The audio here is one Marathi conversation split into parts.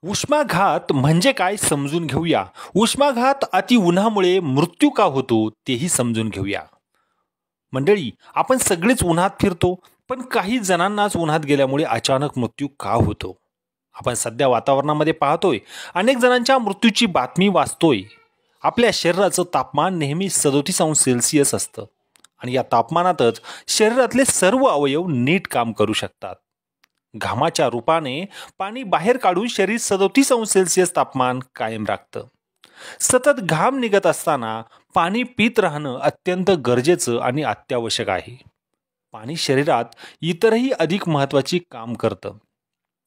उष्माघात म्हणजे काय समजून घेऊया. उष्माघात अति उन्हामुळे मृत्यू का होतो तेही समजून घेऊया. मंडळी, आपण सगळेच उन्हात फिरतो, पण काही जणांनाच उन्हात गेल्यामुळे अचानक मृत्यू का होतो? आपण सध्या वातावरणामध्ये पाहतोय, अनेक जणांच्या मृत्यूची बातमी वाचतोय. आपल्या शरीराचं तापमान नेहमी 37 अंश सेल्सिअस असतं आणि या तापमानातच शरीरातले सर्व अवयव नीट काम करू शकतात. घामाच्या रूपाने पाणी बाहेर काढून शरीर 37 अंश सेल्सिअस तापमान कायम राखतं. सतत घाम निघत असताना पाणी पीत राहणं अत्यंत गरजेचं आणि अत्यावश्यक आहे. पाणी शरीरात इतरही अधिक महत्त्वाची काम करतं.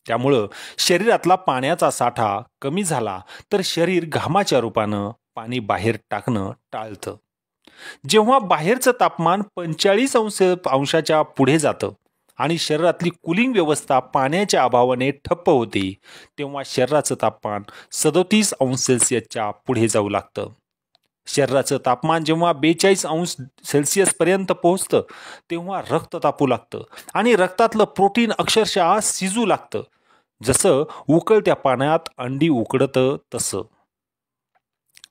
त्यामुळं शरीरातला पाण्याचा साठा कमी झाला तर शरीर घामाच्या रूपानं पाणी बाहेर टाकणं टाळतं. जेव्हा बाहेरचं तापमान 45 अंशाच्या पुढे जातं आणि शरीरातली कूलिंग व्यवस्था पाण्याच्या अभावाने ठप्प होते, तेव्हा शरीराचं तापमान 37 अंश सेल्सिअसच्या पुढे जाऊ लागतं. शरीराचं तापमान जेव्हा 42 अंश सेल्सिअस पर्यंत पोहोचतं, तेव्हा रक्त तापू लागतं आणि रक्तातलं प्रोटीन अक्षरशः शिजू लागतं. जसं उकळत्या पाण्यात अंडी उकडतं तसं.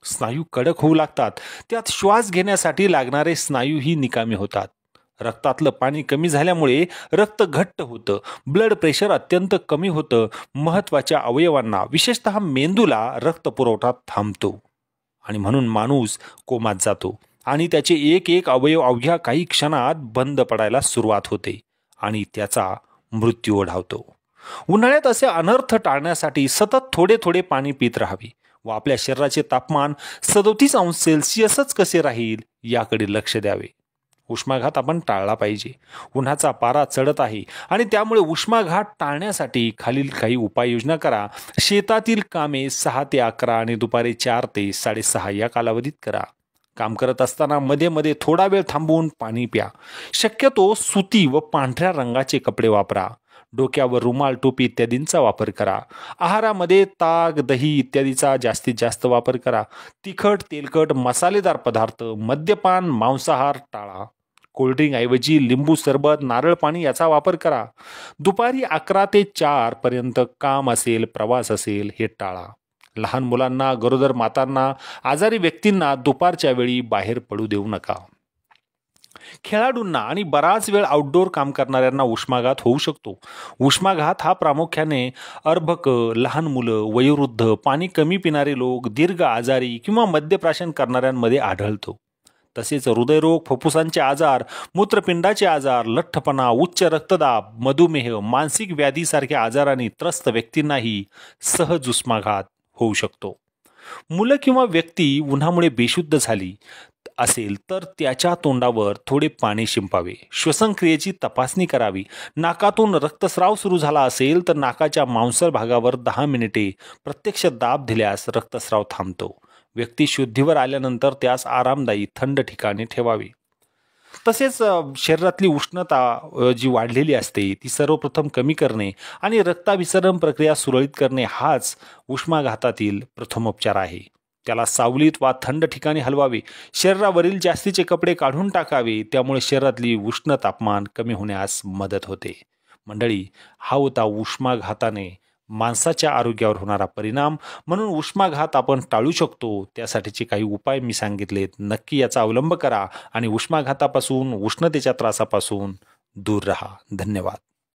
स्नायू कडक होऊ लागतात, त्यात श्वास घेण्यासाठी लागणारे स्नायूही निकामी होतात. रक्तातलं पाणी कमी झाल्यामुळे रक्त घट्ट होतं, ब्लड प्रेशर अत्यंत कमी होतं, महत्त्वाच्या अवयवांना विशेषतः मेंदूला रक्त पुरवठा थांबतो आणि म्हणून माणूस कोमात जातो आणि त्याचे एक एक अवयव अवघ्या काही क्षणात बंद पडायला सुरुवात होते आणि त्याचा मृत्यू ओढावतो. उन्हाळ्यात असे अनर्थ टाळण्यासाठी सतत थोडे थोडे पाणी पित राहावे व आपल्या शरीराचे तापमान 37 अंश सेल्सिअसच कसे राहील याकडे लक्ष द्यावे. उष्माघात आपण टाळला पाहिजे. उन्हाचा पारा चढत आहे आणि त्यामुळे उष्माघात टाळण्यासाठी खालील काही उपाययोजना करा. शेतातील कामे 6 ते 11 आणि दुपारी 4 ते 6:30 या कालावधीत करा. काम करत असताना मध्ये मध्ये थोडा वेळ थांबवून पाणी प्या. शक्यतो सुती व पांढऱ्या रंगाचे कपडे वापरा. डोक्यावर रुमाल, टोपी इत्यादींचा वापर करा. आहारामध्ये ताक, दही इत्यादीचा जास्तीत जास्त वापर करा. तिखट, तेलकट, मसालेदार पदार्थ, मद्यपान, मांसाहार टाळा. कोल्ड्रिंक ऐवजी लिंबू सरबत, नारळ पाणी याचा वापर करा. दुपारी 11 ते 4 पर्यंत काम असेल, प्रवास असेल हे टाळा. लहान मुलांना, गरोदर मातांना, आजारी व्यक्तींना दुपारच्या वेळी बाहेर पडू देऊ नका. खेळाडूंना आणि बराच वेळ आउटडोर काम करणाऱ्यांना उष्माघात होऊ शकतो. उष्माघात हा प्रामुख्याने अर्भक, लहान मुलं, वयोवृद्ध, पाणी कमी पिणारे लोक, दीर्घ आजारी किंवा मद्यप्राशन करणाऱ्यांमध्ये आढळतो. तसेच हृदयरोग, फुफ्फुसांचे आजार, मूत्रपिंडाचे आजार, लठ्ठपणा, उच्च रक्तदाब, मधुमेह, मानसिक व्याधीसारख्या आजारांनी त्रस्त व्यक्तींनाही सहज उष्माघात होऊ शकतो. मुलं किंवा व्यक्ती उन्हामुळे बेशुद्ध झाली असेल तर त्याच्या तोंडावर थोडे पाणी शिंपावे. श्वसनक्रियेची तपासणी करावी. नाकातून रक्तस्राव सुरू झाला असेल तर नाकाच्या मांसल भागावर 10 मिनिटे प्रत्यक्ष दाब दिल्यास रक्तस्राव थांबतो. व्यक्ती शुद्धीवर आल्यानंतर त्यास आरामदायी थंड ठिकाणी ठेवावे. तसेच शरीरातली उष्णता जी वाढलेली असते ती सर्वप्रथम कमी करणे आणि रक्ताभिसरण प्रक्रिया सुरळीत करणे हाच उष्माघातातील प्रथमोपचार आहे. त्याला सावलीत वा थंड ठिकाणी हलवावे. शरीरावरील जास्तीचे कपडे काढून टाकावे. त्यामुळे शरीरातली उष्ण तापमान कमी होण्यास मदत होते. मंडळी, हा होता उष्माघाताने माणसाच्या आरोग्यावर होणारा परिणाम. म्हणून उष्माघात आपण टाळू शकतो. त्यासाठीचे काही उपाय मी सांगितलेत. नक्की याचा अवलंब करा आणि उष्माघातापासून, उष्णतेच्या त्रासापासून दूर राहा. धन्यवाद.